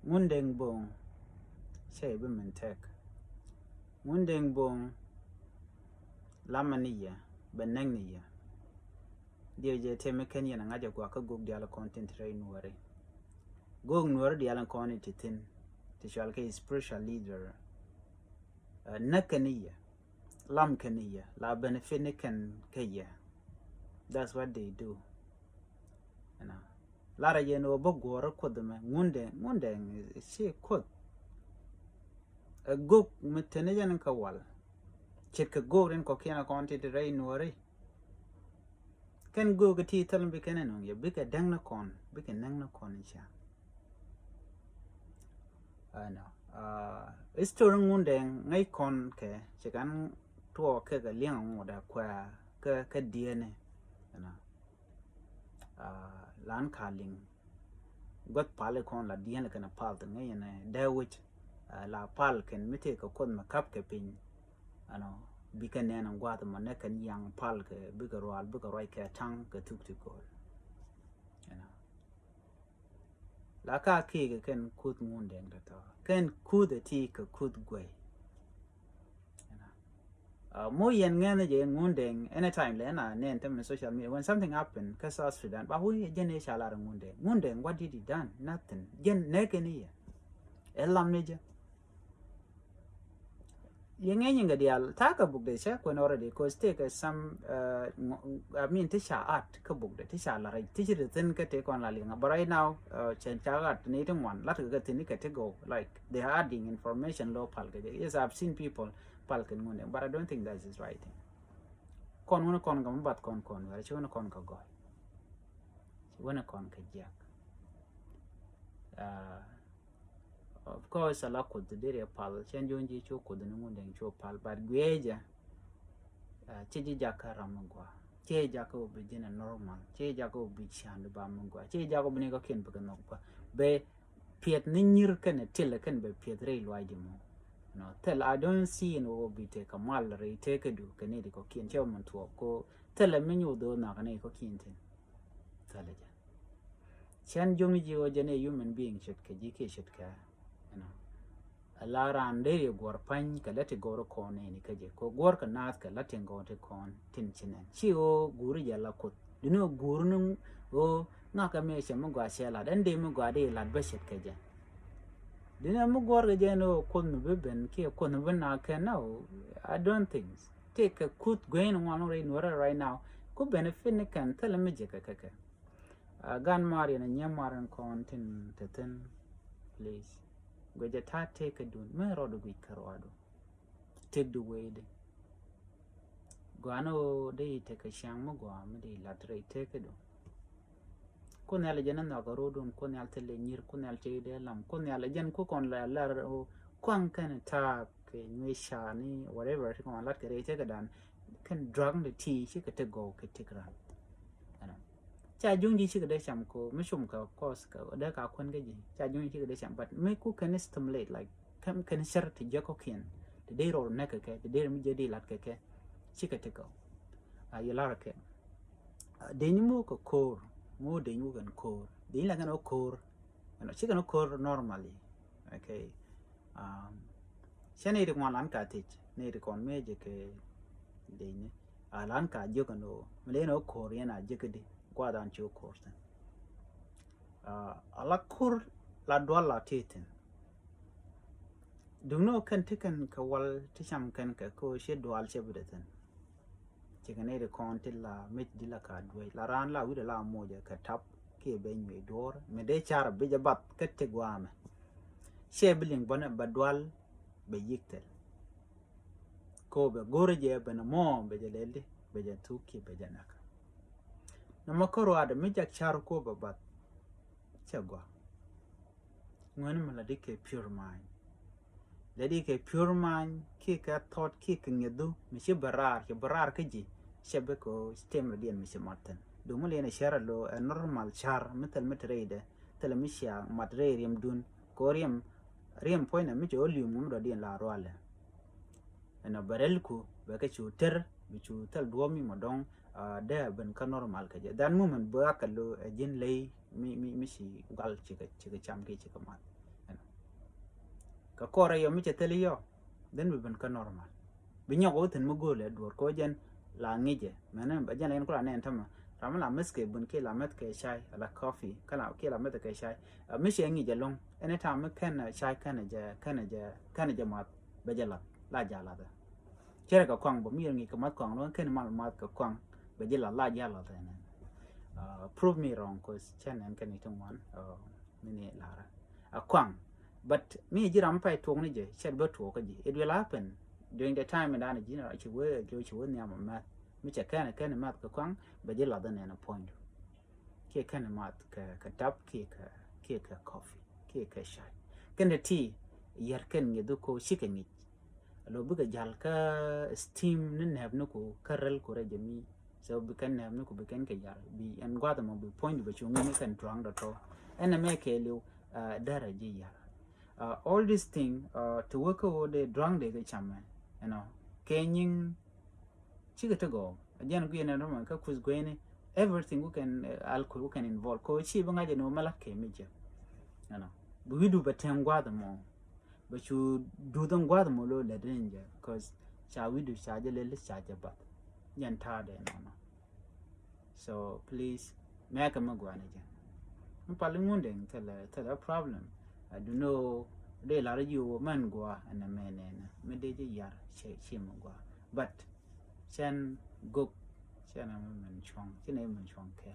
Mundeng bong say women tek. Mundeng bong lamaniya benengiya. Dia je teme Kenya na ngaja kwa ka gog diala content ray nuare. Gog nuare diala content titin. Tishal ke spiritual leader. Nakaniya. Lam kaniya. La benefit nikan kaya. That's what they do. You know. Lara je no bogora kodeme. Mundeng is she kod. A gog metenejan kawal. Cheka go rin ko kiana content ray nuare. Kan go ga ti talan bi kanan on ya bika dang na kon bika nang na kon insha ano istoring mundeng ngai kon ke chikan to ke ga liang ngoda kwa ka diene ano lan kaling got pale kon la diene kana pal ta ngai ne da wit la pal ken mite ko kon makap ke pin ano bika nena ngwata ma ne kan yang pal ke bika roal bika roi ke tang ke tuk tuk ko la ka ke ken kut mundeng da ta ken kud ti ka kud gwe mo yen ngene je mundeng anytime le na ne tem social media when something happen ka South Sudan ba hu jene shala mundeng what did he done nothing gen ne ken ya elam ne je yengen ga dial taka book de sha ko already cause take some I mean tisha art ka book de tisha la right tisha de tin ka take on la linga but right now chen cha art ni tum one lat ga tin ka go like they are adding information low pal ga yes I've seen people pal kan mun but I don't think that is right kon wona kon ga bat kon wa chi wona kon ka go wona kon ka jak of course a lot could dere pal chanjonji cho could no mundeng cho pal but gweja chiji jakara mangwa che jako be jina normal che jako be chand ba mangwa che jako bne ko ken ba no ba be piet ni nyir ken til ken be piet re lwaji mo no tel I don't see no be te kamal re te ke du ken ni ko ken che mon to ko tel menyu do na ken ko kin tin tale ja chan jongi ji o jene human being chet ke ji ke chet ka lara ande gor pan ka lati gor ko ne ni kaje ko gor ka nat ka lati ngote kon tin chinen chi o guri ya la ko dino guru nu o na ka me she mo gwa shela dan de mo gwa de la beshet kaje dino mo gor ga je no ko no be ben ke ko no na ka no I don't think take a kut going on right now ko benefit ne kan tele me je ka gan mari na nyamaran kon tin teten please Gwaja ta take a dun, me rodo gwi karwado. Take the way de. Guano de take a shang mogwa, me de latre take a dun. Kunel janan na garodun, kunel tele nir, kunel de lam, kunel jan cookon la lar o quang can tap, new shani, whatever, take on like a take a dan, can drug the tea, she could go, could take run. Cha jungi chi de cham ko mishum ka course ka da ka kon gaji cha jungi chi de cham but me ku can stimulate like can share to jako kin the day ro ne ka ke the day mi je di lat ke ke chi ka te ko ya la ke de ni mu ko kor mu de ni gan kor de la gan kor no chi gan kor normally okay chane de kon lan ka te ne de kon me je ke de ni lan ka je kan no me no kor yana je ke de Guadan cho course. Ala kur la dwala titin. Do no can ticken ka wal tisham can ka ko she dual chebudetan. Chicken de contil la mit dilla ka dway la ran la with la moja ka tap ke ben me door me de char bija bat kette guame. She billing bona badwal be yiktel. Ko be gorje be na mo be jelelde be jantuki be janaka. Na makoro ada mijak char ko babat chagwa ngone mala dike pure mind dike pure mind ki ka thought ki ngedu mi shi barar ke ji shebe ko stem radian mi shi martin do mule na shara lo a normal char metal metrede tele mi sha matre riem dun ko riem point na mi jo lium mum radian la roale na barel ko ba ka chuter bi chutel duomi modong da ben ka normal ka je dan moment ba ka lo jin lay mi si gal chika cham ke chika mat ka kore yo mi cheteli yo den bi ben ka normal bi nyago ten mu gole dor ko jen la ngije menen ba jen en kula nen tama ram la meske bun ke la met ke chai la coffee kala ke la met ke chai mi she ngije long anytime ken chai kan je mat ba je la jala da chere ka kwang bo mi ngi ka mat kwang no ken mal mat ka kwang ba je la jala da ne prove me wrong cause chen en kan itong one mini lara a kwang but me jiram pai tong ni je chet ba to ka ji it will happen during the time and ana jina chi we jo chi we nyama ma mi che kan mat ka kwang ba je la da ne na point ke kan mat ka tap ke ka coffee ke ka shai kan da tea yar kan ngi do ko shi kan ni lo buga jal ka steam nin have no ko karal ko re jami so bi kan have no ko bi kan ke jar bi an gwada mo bi point ba chu ngi kan drang da to ena me ke lu dara ji ya all this thing to work over the drang de ga chama you know kenyin chiga to go again go na no ka kus go ne everything we can alcohol we can involve ko chi ba ngaje no mala ke meje you know bi du ba ten gwada mo but you do them guard molo le danger because cha we do charge le charge but yan ta de no so please make a magwana jan I'm palingun den tell problem I do know de la you man go and a man and me de yar she go but chen go chen man chong chen man chong ke